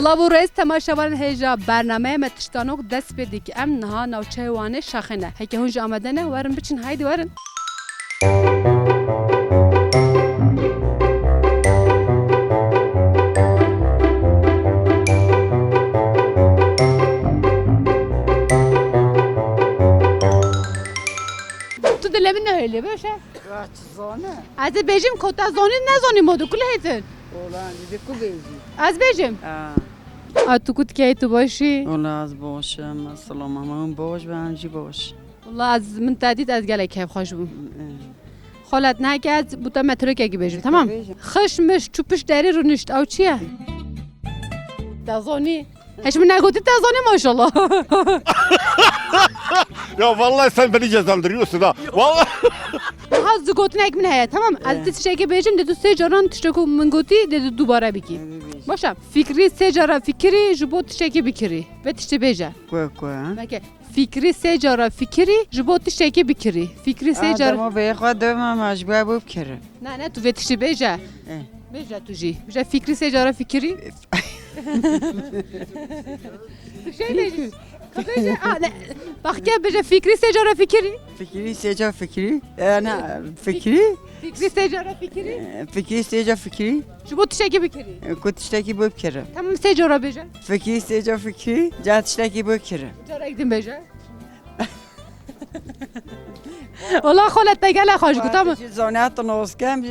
سلام و رئیس تماشاوان هیجا برنامه متشتانوک دست بدی که ام نها نوچه وانه شاخنه هیکه هونج آمدنه ورن بچین هایدی ورن تو دلمی نهیلی باشه؟ راحت زانه از بیجیم کتا زانی نزانی مادو کل هیتن اولان دیدی کو بیزی از بیجیم تو کت که تو باشی؟ اولا از باشم سلام همون باش و همجی باش والله از من تدید از گله که خوش بوم خالت نه که از بوتا مترو که بیجیم تمام خشمش چوبش داری رو نشت او چیه؟ تزانی هش من نگوتی تزانی ماشالله Ya vallahi sen beni cezalandırıyorsun ha. Vallahi. ها زگوت نک من هست تمام از تیشه که بیجیم دیدو سه جاران تیشه که من گوتی دیدو دوباره بگی باشم فکری سه جارا فکری جبو تیشه که بکری به تیشه بیجه کو مگه فکری سه جارا فکری جبو تیشه که بکری فکری سه جارا آدمو به خود دوم مجبور بود کره نه تو به تیشه بیجه بیجه تو جی بیجه فکری سه جارا فکری تیشه بیجه بخکه بیجه فکری سه جارا فکری فکری سجا فکری نه فکری فکری سه جارا فکری فکری سجا فکری جبو تیشه که بکری کتشتکی بود کره تمام سه جارا بیجه فکری سجا فکری جاتشتکی بود کره جارا اکدیم بیجه والله خالت بگله خوش گفتم زانات نوسکم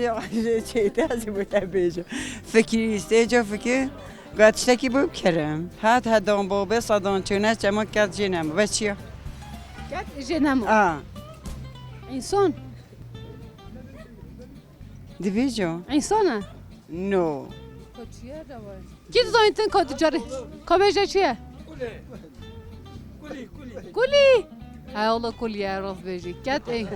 چیته از بود بیجه فکری سجا فکری گاتشتکی بود کرم هات هدام بابه صدان چونه چما کات جنم و چیا گت جنم انسان دیویجو انسانه نو کی تو زاینتن کات جاره کابجه چیه کلی ها والله کلی راس بیجی گت ای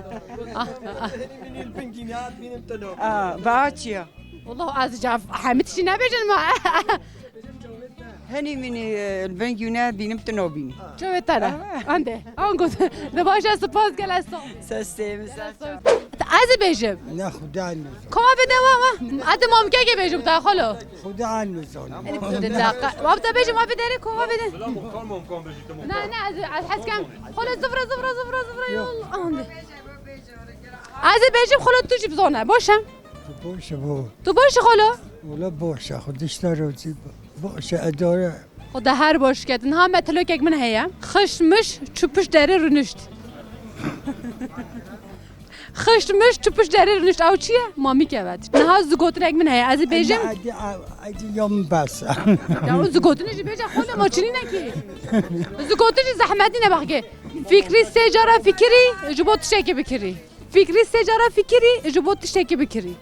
باچیا والله از جاف حمید چی نبیجن ما هني من البنجونات بينم تنوبيني چه بهتره انده اون گفت نباشه سپاس گلستم سستم از بیجم نه خدا عنو کما بده ما اد ممکن که بیجم تا خالو خدا عنو زانم ما بده بیجم ما بده کما بده نه از حس کم خالو زفره یا الله انده از بیجم خالو تو چی بزنه باشم تو باشه با تو باشه خالو ولا باشه خودش نروزی باشه اداره خدا هر باش کردن هم متلو که من هيا خشمش چوبش داره رو نشت خشمش چوبش داره رو نشت او چیه مامی که بعد نه ها زگوت رگ من هيا از بیجم ادی یوم بس یا زگوت نجی بیجم خود ما چنین نکی زگوت نجی زحمتی نباخه فکری سه جارا فکری جبوت شکی بکری فکری سه جارا فکری جبوت شکی بکری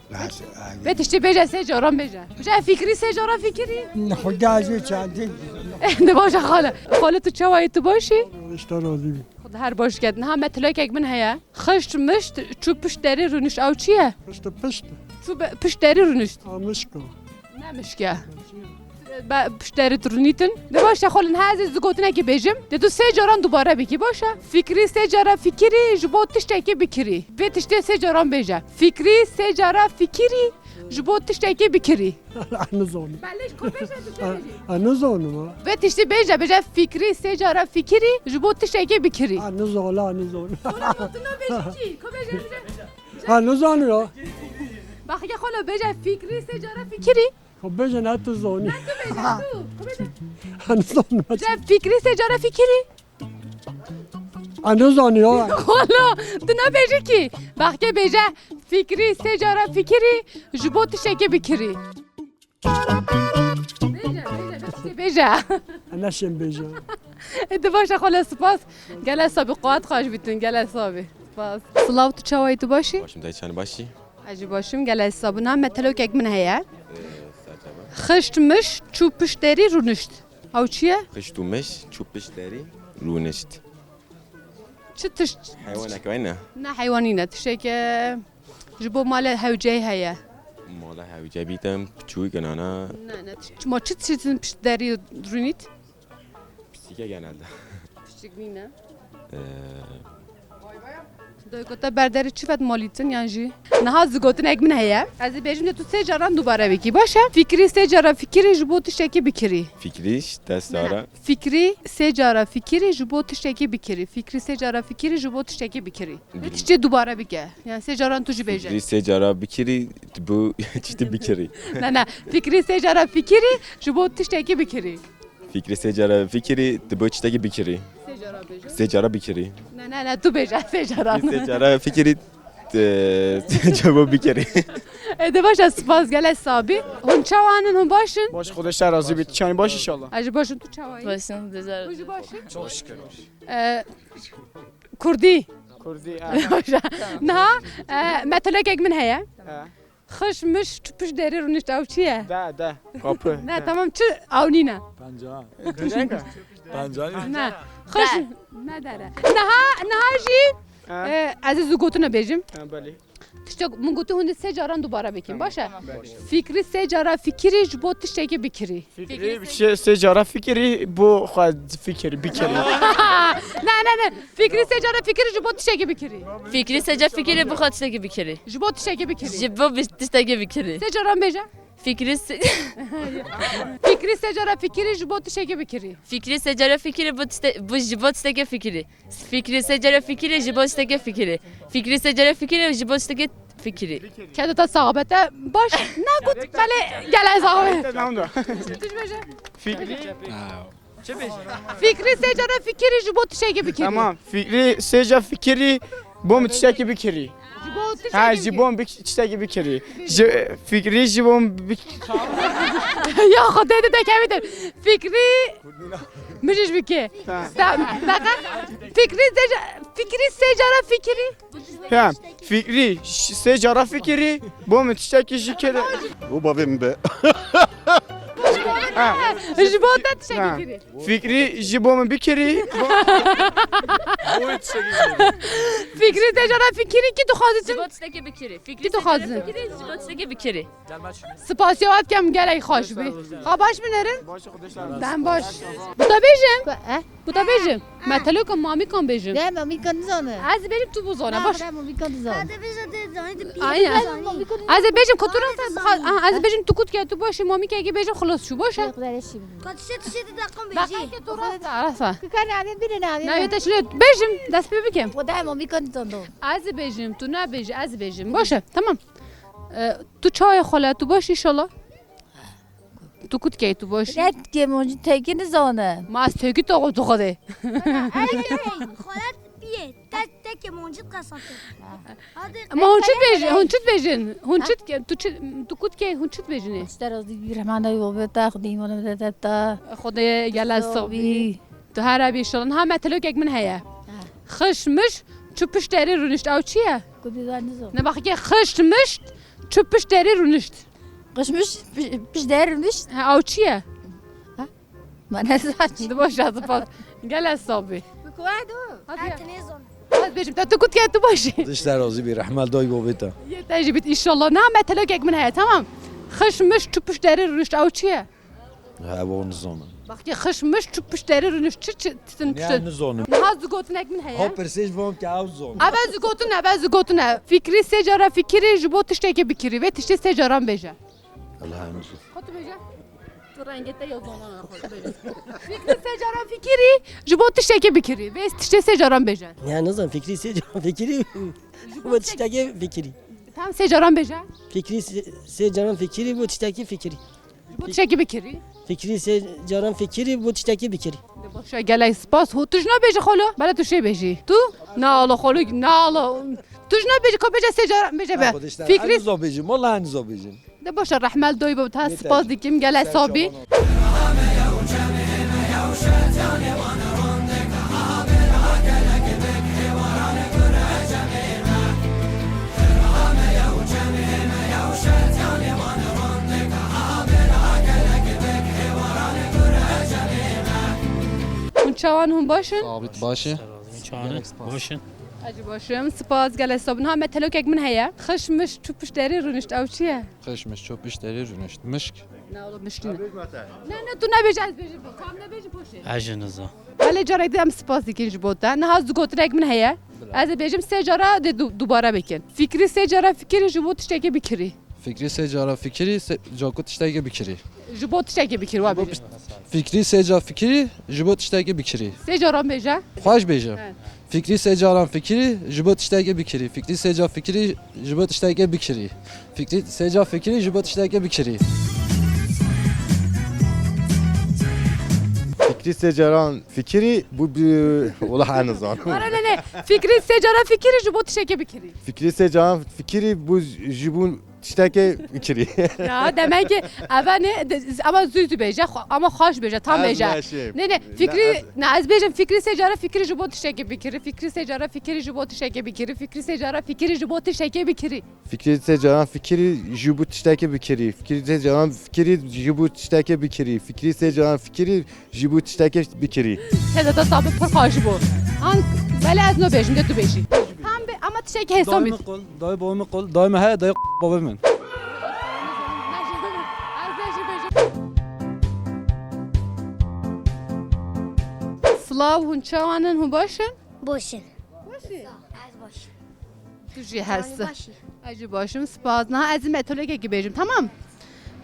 به تشتی بیجه سه جارا بیجه فکری سه جارا فکری خدا ازو چندی نه باشه خاله تو چوایی تو باشی اشتا راضی خدا هر باش کردن هم متلای که من هيا خشت مشت چو پشت داری رو نشت او چیه پشت چو پشت داری رو نشت مشکو نه مشکه پشت داری رو نیتن نه باشه خالن هزی زگوتنه که بیجم ده تو سه جاران دوباره بگی باشه فکری سه جارا فکری جبوت تشتکی بکری به تشتی سه جاران بیجه فکری سه جارا فکری جبوت تشتکی بکری انا زانم بلش کن بیجه تو انا زانم به تشتی بیجه فکری سه جارا فکری جبوت تشتکی بکری انا زانم انا انا زانم یا باخی خاله بیجه فکری سه جارا فکری خب بجه نه تو زانی انا انا زانم فکری سه جارا فکری انا زانی یا خاله تو نبیجی کی باخی بیجه فکری سه جارا فکری جبوت شکی بکری بیجه انا شم بجه انت باشه خاله سپاس گله سابقات خوش بیتون گله سابی سپاس سلاو تو چوایی تو باشی؟ باشم دایی چند باشی؟ اجی باشیم گله سابونه متلو که من هيا خشت مش چوبش داری رو نشت او چیه؟ خشت و مش چوبش داری رو نشت چه تشت؟ حیوانه که اینه؟ نه حیوانی نه تشه که جبو مال هوجه هيا مالا هوجه بیتم چوی گنانا نه ما چه چیزی پشت داری رو نیت؟ پسیکه گنالده پشتگی نه؟ دویکوتا برداری چی فت مالیتن یعنی نه زگوتن اگمن هیا از بیشتر تو سه جاران دوباره بکی باشه فکری سه جارا فکری جبو تشکی بکری Fikriş, destara. فکری سه جارا فکری جبو تشکی بکری فکری سه جارا فکری جبو تشکی بکری تشتی دوباره بگه یعنی سه جاران تو جی بیجه Fikri secara bikiri, bu çiti bikiri. نه فکری سه جارا فکری جبو تشکی بکری Fikri secara fikiri, bu çiteki bikiri. سه جارا بیجه Secara bikiri. نه تو بیجه سه جاران Secara fikiri, cevap bikiri. ده باشه سپاس گله سابی هون چوانن هون باشن باش خودش راضی بیت چانی باش ان شاء الله اجی باشن تو چوایی باشن دزار باشی باشن کردی کردی باشه نه مثلا که من هیا اه. خش مش تو پیش داری رو نشت او چیه ده kapı نه تمام چه او نینه نه خش نه داره نه جی از زوگوتونه بیجیم بله تشتاق من گوته هنده سه جاران دوباره بکیم باشه فکری سه جارا فکری جبو تشتاقی بکری fikri bir şey secara fikri bu fikri bikiri نه فکری سه جارا فکری جبو تشتاقی بکری فکری سجا فکری بخواد تشتگی بکری جبو تشتاقی بکری جبو تشتگی بکری سه جاران بیجه فکری فکری سه جارا فکری جبو تشتاقی بکری فکری سجا فکری bu جبو تشتگی فکری فکری سجا فکری جبو تشتگی فکری فکری سجا فکری جبو تشتگی فکری که تا صحابته باش نگوت ولی گله صحابه tamam da توش بیجه fikri فکری سه جارا فکری جبو تشتاقی بکری tamam fikri seca fikri bu mu çiçeki bikiri جبو ha تشتاقی jibon çiçeki bikiri fikri jibon یا خود ده کمیدم فکری میشش بکی فکری سه جارا فکری ha fikri secara fikri bu mu çiçeki şikeri Bu babam be. جبو تا تشتاقی بکری fikri jibon bikiri فکری سه جارا فکری کی تو خواهدیم جبو تشتگی بکری فکری کی تو خواهدیم فکری جبو تشتگی بکری سپاسیات کم گله خوش بی باش بینرین baş خودش دم باش بودا بیجم بودا بیجم مطلو کم مامی کم بیجم نه مامی کن زانه از بریم تو بزانه باش نه مامی کن زانه aynen از بیجم کتورم از بیجم تو کت که تو باشی مامی که اگه بیجم خلاص شو باشه بقیه که تو راست کن علی بیرن علی نه یه تشلیه بیجم دست بی بکم خدا مامی کن زانه از بیجم تو نه بیجم از بیجم باشه تمام تو چای خاله تو باش انشالله تو کت که تو باشی نه که مونج تگین زانه ما از تکی تو خده خالت بیه تک موجود قسمت ما هونچت بیجن هونچت که تو کت که هونچت بیجنه استر از دیگر من ایو به تقدیم اون بده تا خدای گل صابی تو هر ابی شلون هم متلو که من هيا خشمش چو پشت داری رونشت او چیه کدی زانه زانه نه باقی که خشمش چو پشت داری رونشت قشمش پیش درمش او چیه من ازاش ده باشه از پاس گل صابی کوادو هات بیشم تو کت که تو باشی دشت راضی بی رحمت دای بابتا یه تجربه ان شاء الله نه متلو که من هيا تمام خشمش چو پشت داری رونشت او چیه هوا نزانه باقی خشمش چو پشت داری رونشت چی تن نه پشت نزانه نه زگوتن من ها هيا پرسیج وام که او زانه اول زگوتن فکری سه جارا فکری جبو تشتی که بکری و تشتی سه جاران بیجه الله همزو خودتو بیجه تو رنگت یا زمان خودتو بیجه فکری سه جاران فکری جبو تشتی که بکری و تشتی سه جاران بیجه Ya nazım fikri fikri bu çiçeği fikri. tam سه جاران بیجه Fikri canın fikri bu çiçeği fikri. جبو تشتی که بکری Fikri canın fikri bu çiçeği fikri. باشه گلای سپاس هو توش نبیجه خالو بله تو شی بیجی تو نه الله خالو نه الله توش نبیجه که بیجه سه جاران بیجه به فکری هنوزا بیجیم والله هنوزا بیجیم ده باشه رحمل دوی بود تا سپاس دیکیم گلای صابی چوان هم باشن ثابت باشه باشن اجی باشم سپاس گله صابن ها متلو که من هيا خشمش تو پشت داری رونشت او چیه خشمش چوبش داری رونشت مشک نه اولو مشتینه نه تو نبیج از بیجی کام نبیج پوشه اجنزا ولی جارا دیدم سپاس دیگه جبوتا نه هاز گوترک من هیا از بیجم سه جارا دوباره بکن فکری سه جارا فکری جبوت تشتکی بکری Fikri secara fikri jokut işteki bikiri. جبوت تشتکی بکری و بیجم Fikri secara fikri jibot işteki bikiri. سه جارا بیجا Hoş bejim. Fikri secara fikri jibot işteki bikiri. Fikri secara fikri jibot işteki bikiri. Fikri secara fikri jibot işteki bikiri. Fikri secaran fikri bu bir ola her zaman. آره نه نه فکری سه جارا فکری جبوت تشتکی بکری Fikri secaran fikri bu jibun tişteki bikiri. ya demek ki اول نه ama زوزو بیجا ama خوش بیجا tam Az بیجا neşim. نه نه فکری نه از بیجم فکری سه جارا فکری جبوت تشتکی بکری فکری سه جارا فکری جبوت تشتکی بکری فکری سه جارا فکری جبوت تشتکی بکری Fikri secaran fikri jibut tişteki bikiri. Fikri secaran fikri jibut tişteki bikiri. Fikri secaran fikri jibut tişteki bikiri. تعداد ثابت پر خواهش بود آن ولی از نو بیشیم تو بیشی هم به اما تشکی حساب می قل دای بابام قل دای مه دای بابام. سلاو هون چوانن هون باشن باشین تو جی هست اجی باشم سپاس نه از این متوله که بیشیم تمام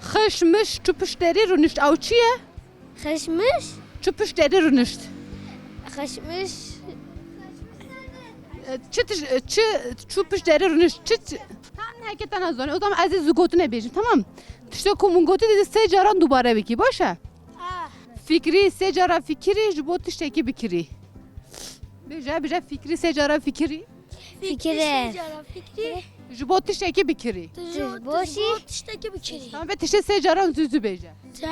خشمش تو پشتری رو نشت او چیه؟ خشمش تو پشتری رو نشت خشمش چه تو پشتری رو نشت چه تن حکیتن از دانه ادام از زگوتو نبیشیم تمام تشتا کمون گوتی دیده سه جاران دوباره بکی باشه فکری سه جارا فکری جبو تشتکی بکری بیجا فکری سه جارا فکری فکره جبو تشتکی بکری باشی تشتکی بکری تمام به تشت سه جاران زوزو بیجا چه؟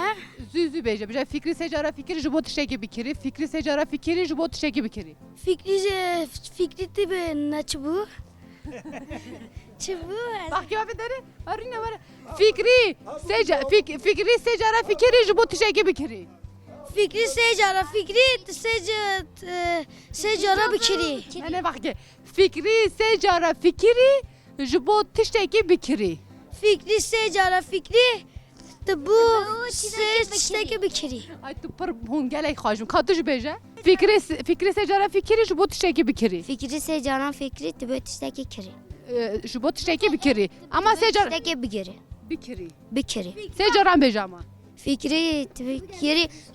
زوزو بیجا فکری سه جارا فکری جبو تشتکی بکری فکری سه جارا فکری جبو تشتکی بکری فکری تی به نچبو چبو bak ya bir dere arına var fikri سه جارا فکری جبو تشتکی بکری فکری سه جارا فکری سه جارا بکری نه bak ki fikri سه جارا فکری جبو تشتکی بکری فکری سه جارا فکری تبو سه تشتکی بکری ay tu par hun gelek khajum katuj beja fikri سه جارا فکری جبو تشتکی بکری فکری سه جارا فکری تبو تشتکی کری جبو تشتکی بکری ama سه جارا تشتکی بگیری بکری سه جارا beja ama فکری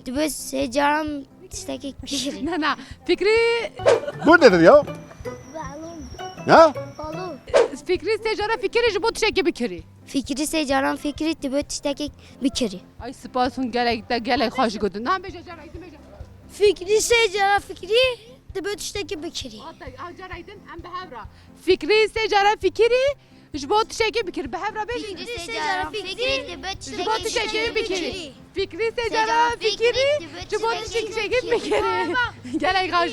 تبو سه جارا تشتکی بگیری ne fikri Bu nedir ya? Ya? fikri سه جارا فکری جبو تشتکی بکری فکری سه جارا فکری تبو تشتکی بکری ay spas hun gelek khaj godun nam beja jara idin beja فکری سه جارا فکری تبو تشتکی بکری jara idin am behavra fikri سه جارا فکری جبو تشتکی بکری behavra beja فکری سه جارا فکری جبو تشتکی بکری fikri سه جارا فکری جبو تشتکی بکری gelek khaj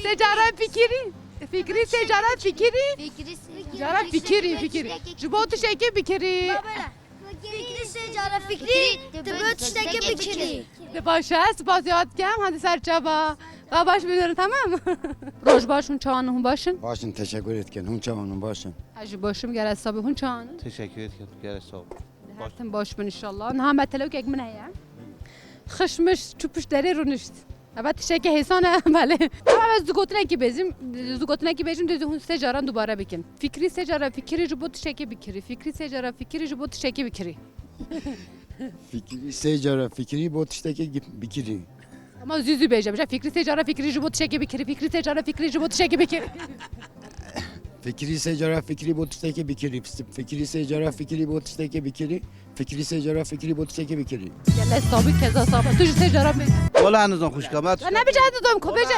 سه جارا فکری fikri سه جارا فکری جارا فکری جبو تشتکی بکری فکری سه جارا فکری تبو تشتکی بکری باشه سپاس یاد کم hadi serçaba baş biliyorum tamam mı? Roj başın çağını hun başın. Başın teşekkür etken. Hun çavanın başın. Acı başım gel hesabı hun çağını. Teşekkür ederim. Gel sağ ol. Hertin baş bin inşallah. Naha metelo kek min heye. Xışmış çupuş deri runuşt. Evet teşekkür hesana bale. Ama ben zugotuna ki bezim dedi hun secaran dubara bikin. Fikri secara fikri jubo teşekkür bikiri. Fikri secara fikri jubo teşekkür bikiri. Fikri secara fikri bu tişteki bikiri. Ama züzü beyeceğim. Fikri secara fikri jubo teşekkür bikiri. Fikri secara fikri jubo teşekkür bikiri. Fikri secara fikri bu tişteki bikiri. Fikri secara fikri bu tişteki bikiri. Fikri secara fikri bu tişteki bikiri. Gel sabit keza sabit. Tuj secara bikiri. والله هنوزم خوش کامت Ne biçim dedim kubece.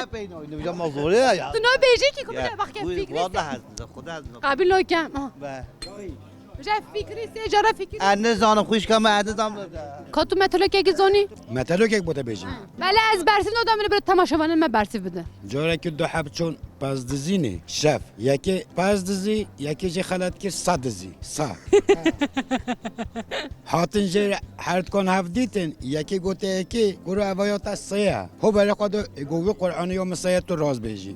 اینجا موضوعه یا Tu ne beyecek ki kubece bak ya fikri. والله هست خدا هست Kabil lokem. Fikri secara fikri. انه زانم خوش کامه انه زانم Katu metolo ki gizoni. Metalo kek bu da bejim. Bale az bersin odamını bir tamaşavanın me bersi bide. Jara ki do hab çon pazdizine şef. Yeki pazdizi yeki je xalat ki sadizi. Sa. Hatin je hert kon havditin yeki gote yeki guru avayata saya. Ho bale qado govi Qur'an yom saya to raz beji.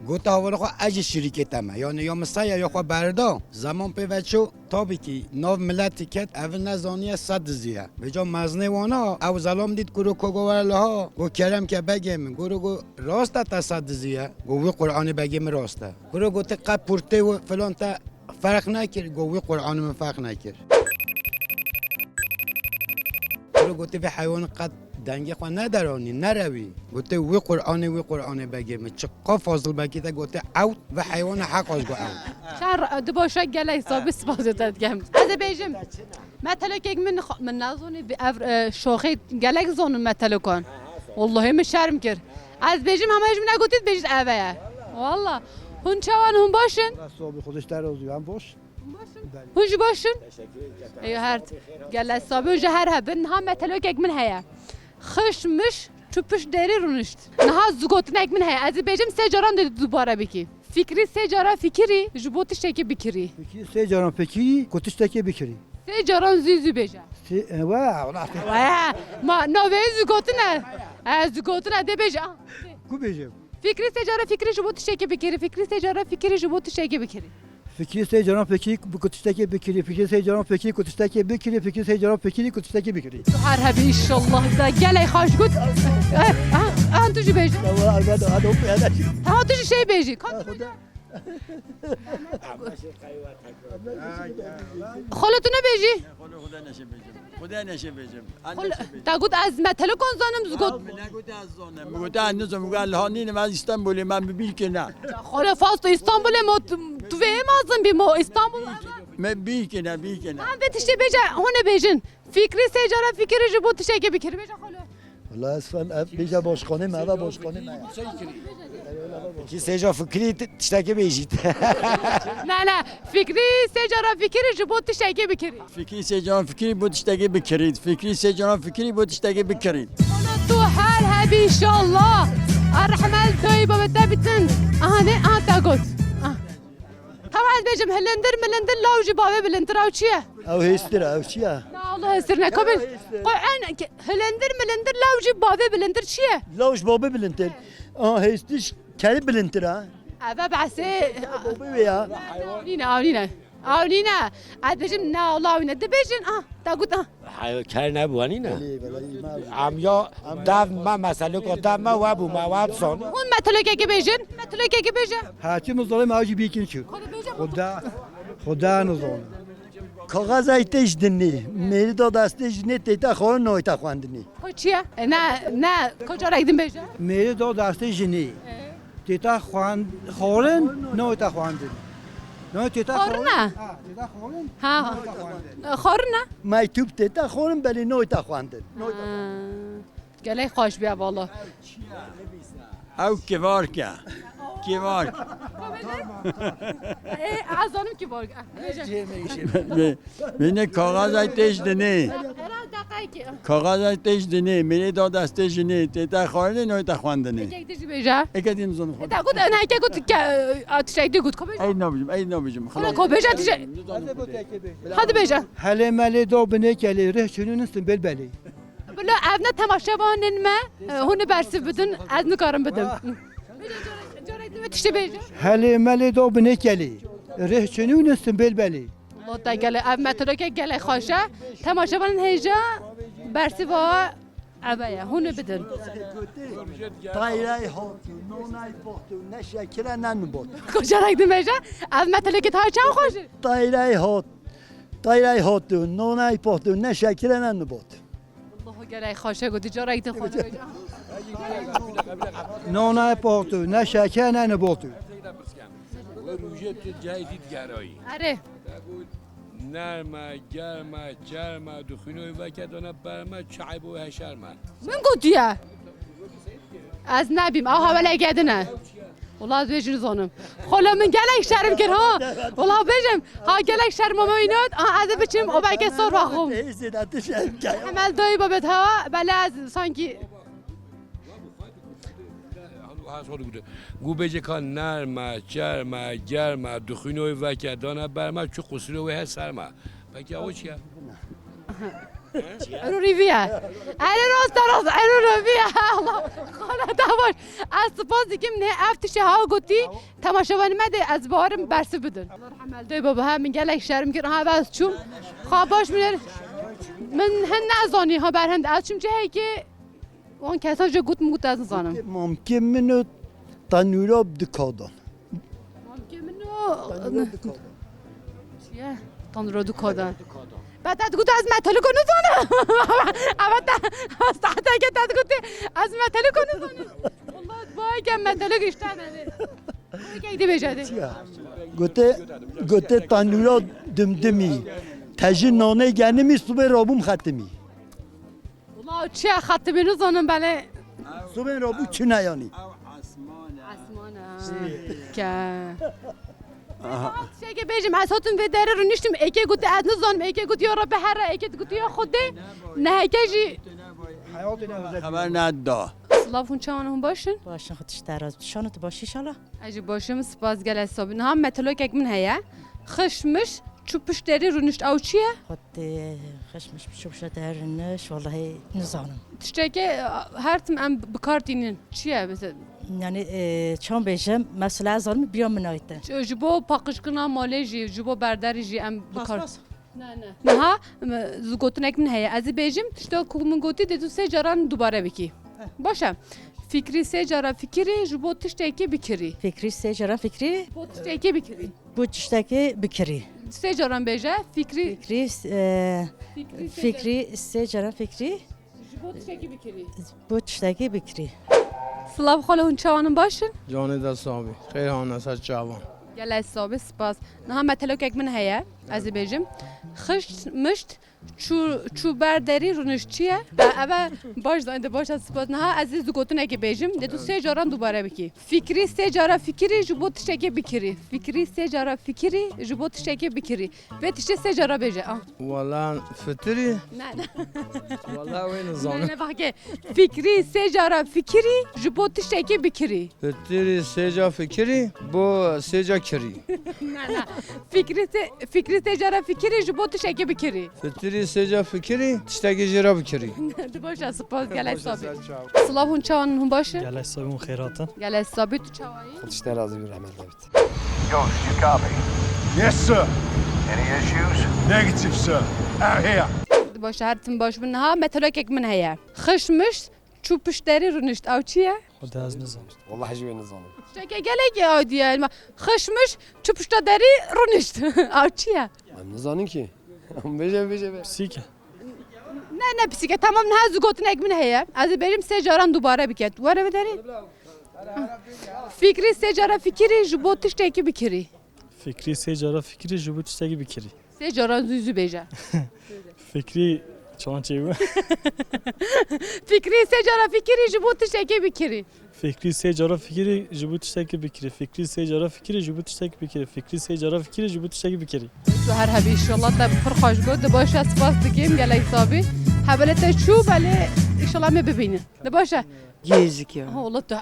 Gota hawala kho aj şirketama. Yani yom saya yo kho berda. Zaman pe veço تابی که ناو ملتی کت اول نزانیه صد زیه بجا مزنه وانا او ظلام دید گرو که گوار لها گو کرم که بگیم گرو راسته تا صد زیه گوی قرآن بگیم راسته گرو گو تقه پرته و فلان تا فرق نکر گوی قرآن من فرق نکر گرو گوتی به حیوان قد دنگی خواه ندارانی نروی گوته وی قرآن بگیم چقا فاضل بگی تا گوته اوت و حیوان حق از گو اوت شهر دباشا گله حسابی سپاسیت گم از بیجم مثلا که من نازونی به شوخی گله زونم مثلا کن والله من شرم کرد از بیجم همه اجم نگوتید بیجید اوه والله هون چوان هون باشن صاحب خودش در هم باش هونج باشن ایو هر گله حسابی اونجا هر هبن هم مثلا که من هیا خشمش چوبش دری رونشت نه زگوتنک من هیا از بیجم سه جاران دوباره بکی فکری سه جارا فکری جبوتش تکی بکری فکری سه جاران فکری کتش تکی بکری سه جاران زیزو بیجا واه ما نوی زگوتنه زگوتنه ده بیجا کو بیجم فکری سه جارا فکری جبوتش تکی بکری فکری سه جارا فکری جبوتش تکی بکری فکری سه جاران فکری کتش تکی بکری فکری سه جاران فکری کتش تکی بکری فکری سه جاران فکری کتش تکی بکری هر هبی انشالله دا گله خوش گوت آن تو چی بیجی ها تو چی بیجی خالتو نبیجی خدا نشه بیجم تا گوت از متلو کن زانم زگوت نگوت از زانم مگوت اندازم مگو الهانی من استانبولی من ببین که نه خاله فاست استانبول ما تو ویم ازم بی ما استانبول من بی که نه من بتشتی بیجا هونه بیجن فکری سه جارا فکری جبوتش تکی بکری بیجا خاله والله اصلا بیجا باشخانه ما باشخانه ما کی سه جا فکری تشتکی بیجید نه فکری سه جارا فکری جبوتش تکی بکری فکری سه جان فکری بودش تگه بکرید فکری سه جان فکری بودش تگه بکرید تو حال هبی انشالله الرحمن طيبه بتبتن انا تاقوت طبعا بيجم هلندر لاوجي بابا بلندر او چيه او هستر او چيه لا والله هسترنا قبل قرآن هلندر لاوجي بابا بلندر چيه لاوج بابا بلندر هستش كلب بلندر ها ابا بعسي بابا يا آونینا عاد بيجم نا والله وين دبيجن تاقوت کار نبوانی نه امیا داف ما مسئله کردم ما وابو ما واب سون هون متلوكي كي بيجن هاتي مظلم اوجي بيكن شو خدا نظام کاغذ ایتش دنی میری دستش نه تیتا خور نویتا خواندنی چیه نه کجا رایدیم بيجن میری دستش نی تیتا خورن نویتا خواندنی نه تیتا خورنا ها خورنا ما توپ تیتا خورن بلی نویتا خواندن گله خوش بیا والله او کیوار که ازانم کی بارگ من کاغذ ایتش دنی کاغذ ایتش دنی میری دستش نی تیتا خورن نویتا خواندنی یک بیجا اکدیم زن خود تا گفت نه که گفت تشک دی گفت ای نبیجم خلاص کو بیجا تشک hadi بیجا هله مله دو بنه کلی ره چنون است بلبلی بلا ابنا تماشا بانن ما هون برسی بدن از نکارم بدم تشتی بیجا هله مله دو بنه کلی ره چنون است بلبلی الله تا گله اب متلو که گله خوشه تماشا بانن هجا برسی با عباية هون بدن طايرة هات نوناي بوتو نشكر ننبوت کجا رایدیم بیجا از متلو که تای چند خوشه طايرة هات نوناي بوتو نشكر ننبوت الله گله خوشه گودی جا رایدیم خوشه بیجا نوناي بوتو نشكر ننبوت روجت جدید گرایی آره نرمه گرمه دخینوی وکدانه برمه چعب و هشرمه من گودیه از نبیم آها ولی گدنه والله از بیجن زانم خلا من گلک شرم کر ها والله بیجم ها گلک شرم ما اینات از بچیم او بگه سر بخوم عمل دایی بابت ها بله از سانکی گو بیجه کان نرمه گرمه دخینوی وکدانه برمه چو قصری و هسرمه بگه او چیه؟ روریویه اره راست اره روریویه خاله دواش از سپاس دیگم نه افتش ها گوتی تماشاوانی مده از بارم برسه بدن الله رحمه دوی بابا هم میگه لک شرم کردن ها باز چوم خواباش میره من هن نزانی ها برهند از چوم چه هی که اون کسا جو گوت مگوت از نزانم ممکن منو تنورا بدکادن ممکن منو چیه تنورا دکادن بعد گوت از متالو کنو زانم اما ساعت اگه گوت از متالو کنو زانم والله باید که متالو گشته منه که ایده بجاده گوته تنورا دمدمی تجی نانه گنمی صبح رابوم ختمی والله چه خط بینو زانم بله صبح رابو چی نیانی اسمانه که چه که بیجم از هاتون به دره رو نشتم ایکی گوته از نزانم ایکی گوته یا را به هر ایکی گوته یا خوده نه ایکی جی خبر ندا سلافون چه آنهم باشن؟ باشن خودش دراز شانت باشی شالا اجی باشم سپاس گل حسابی نه هم متلوک یک من هیا خشمش چوبش داری رو نشت او چیه؟ خود خشمش چوبش درنش والله نزانم تشتی که هر تم ام بکارتینن چیه مثلا؟ یعنی چون بیشم مسئله از آن بیام منایته جبو پاکش کنم ماله جی جبو برداری جی ام بکار نه ها زگوتن یک من هیا از بیجم تشتا کومن گوتی دیدو سه جاران دوباره بکی باشه فکری سه جارا فکری جبو تشتی که بکری فکری سه جارا فکری بو تشتی که بکری bu tişteki bikiri. سه جاران بیجه فکری Fikri سه جاران فکری جبو تشتی بکری bu tişteki bikiri. سلام خاله اون چوانم باشن جان دست آبی خیلی هان است از جوان گل حساب سپاس نه هم متلوک یک من هیا از بیجم خشت مشت چو برداری رونش چیه؟ اول باش داینده باش از سپاس نه از زگوتن اگه بیجم دیدو سه جاران دوباره بکی فکری سه جارا فکری جبو تشتکی بکری فکری سه جارا فکری جبو تشتکی بکری و تشت سه جارا بیجه والا فطری نه نه والا وین نه زانه نه بخی فکری سه جارا فکری جبو تشتکی بکری فطری سجا فکری با سجا کری نه نه فکری سه جارا فکری جبو تشتکی بکری فطری سجا فکری تشتگی جرا بکری باش از سپاس گل حسابی سلام اون چوان هم باشه گله حسابی خیراتن گل حسابی تو چوایی خودش راضی بیر عمل دوید Ghost, you copy? Yes sir. Any issues? Negative sir. Out here. باشه هر تیم باش من ها متلوک یک من هیا خشمش چوبش داری رو نشت او چیه؟ خدا از نظام والله جوی نظامه شکه گلگی عادیه خشمش چوبش داری رو نشت او چیه؟ من نزانیم کی بیجه سیکه نه پسیکه تمام نه زگوتن یک من هیا از بریم سه جاران دوباره بکت دوباره بداری فکری سه جارا فکری جبو تشتکی بکری فکری سه جارا فکری جبو تشتکی بکری سه جاران زوزو بیجه فکری چون چی بود فکری سه جارا فکری جبو تشتکی بکری فکری سه جارا فکری جبو تشتکی بکری فکری سه جارا فکری جبو تشتکی بکری فکری سه جارا فکری جبو تشتکی بکری تو هر هبی انشالله تا پر خوش گود باشه سپاس دیگه گل حسابی حوالت شو بله انشالله می ببینه باشه گیزکی ها والله تو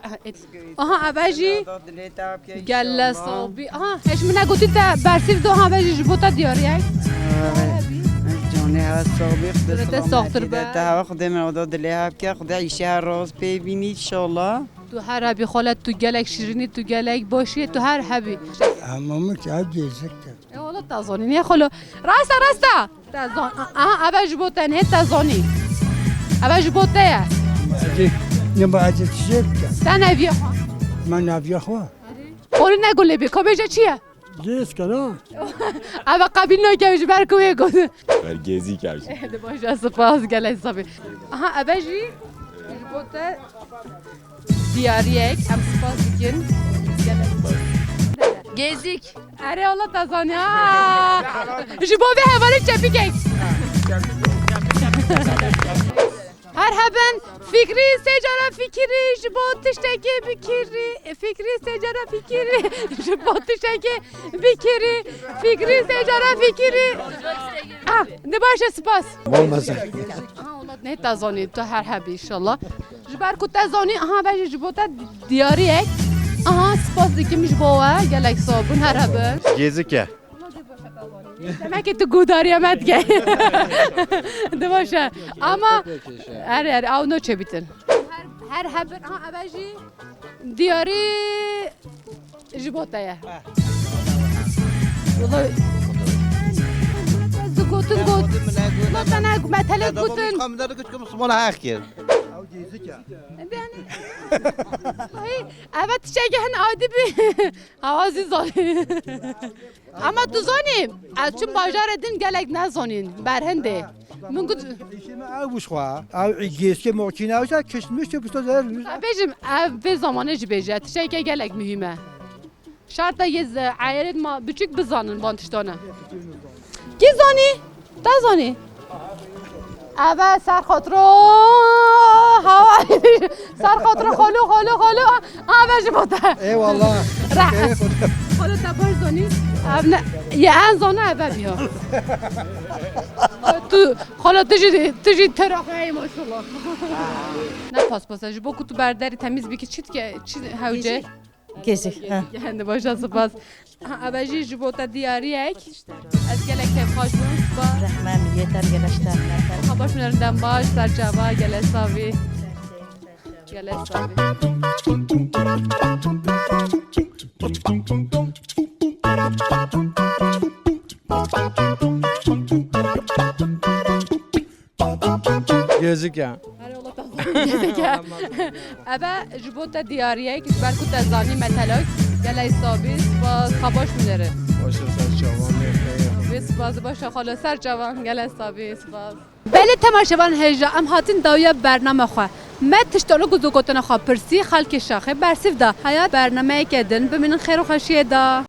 آها اباجی گل صوبی آها هیچ من نگوتی تا برسیف دو ها اباجی جبوتا دیاری جانی هست درته ساختر به تا خدا من خدا دلی هب که خدا ایشه هر راز ببینی انشالله تو هر هبی خالت تو گلک شیرینی تو گلک باشی تو هر هبی Hamamı ki gezdik. والله تازونی نه خلو راستا تازون آها اباجی بوتا نه تازونی اباجی بوتا Ne bazı çiçek ki. sen evi Ben abiye xwa. قولی نگوله بی کبیجه چیه؟ Gez kana. اما قبیل نوکیش برکوی گود برگزی کردی ده باشه سپاس گله حسابی آها اباجی جبوتا دیاری یک هم سپاس بکن Gezik. اره الله تازانی جبو به حوالی چپی گیک هر هبن فکری سجارا فکری جبو تشتکی بکری فکری سجارا فکری جبو تشتکی بکری فکری سجارا فکری نه باشه سپاس olmasa والله نه تازانی تو هر هبی انشالله جبر کو تازانی آها باشه جبو تا دیاری یک آها سپاس دیگه میش باوا گلک صابون هر هبه gezik ya demek ki tu gudariye met gel. De başa. Ama her av no çebitin. Her haber ha abaji diyari jibotaya. Vallahi zugotun got. Notana metale gutun. Kamda da küçük Müslüman hakir. Evet çeken adi bir havazi zani. Ama tu zani. Açın bajar edin gelek ne zanin. Berhende. من قلت او بشخوا او عجیز که ماکینه اوشا کشمش چه پشتا زهر بيجم في زمانه جبيجه شيء كي قالك مهمه شرط يز عائلة ما بچك بزانن بانتشتانه كي زاني تا زاني اول سر خاطرو هوا سر خاطرو خالو اول جبوته ای والله خالو تبار زاني یه انزانه اول بیا تو خالا تجی تراقی ماشالله نه پاسپاسه جبو که تو برداری تمیز بی که چی هوجه؟ گزی یعنی باشه سپاس اوجی جبو تا دیاری یک از گله که خوش بون با رحمه میتر گلشتر خباش میرندم باش سر جوا گله ساوی Gözüken. ابا جبوت دیاریه که برکو تزانی متلک گله سابیس با خباش میداره باشه سر جوان بیس باز باشه خاله سر جوان گله سابیس باز بله تماشاوان هجا ام هاتین داویا برنامه خواه ما تشتالو گزو گوتنا خواه پرسی خلک شاخه برسیف دا حیات برنامه کدن ببینن خیر و خوشیه دا